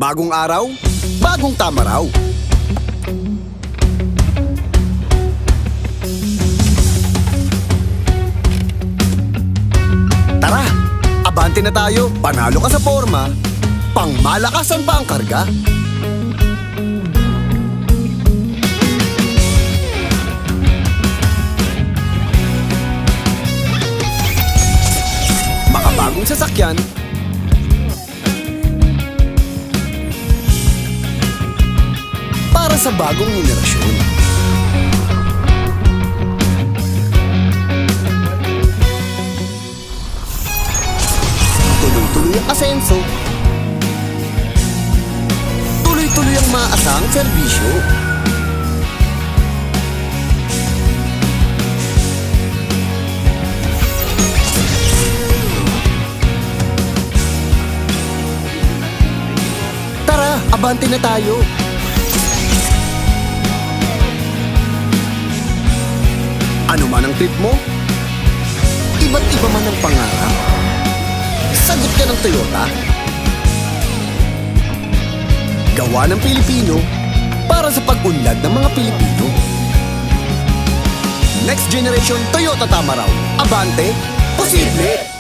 Bagong araw, bagong Tamaraw. Tara, abante na tayo. Panalo ka sa forma, pangmalakasan pa ang karga. Makabagong sasakyan, para sa bagong henerasyon. Tuloy-tuloy ang asenso. Tuloy-tuloy ang maasang serbisyo. Tara, abante na tayo. Ano man ang trip mo, iba't iba man ang pangarap, sagot ka ng Toyota. Gawa ng Pilipino para sa pag-unlad ng mga Pilipino. Next Generation Toyota Tamaraw. Abante, posible!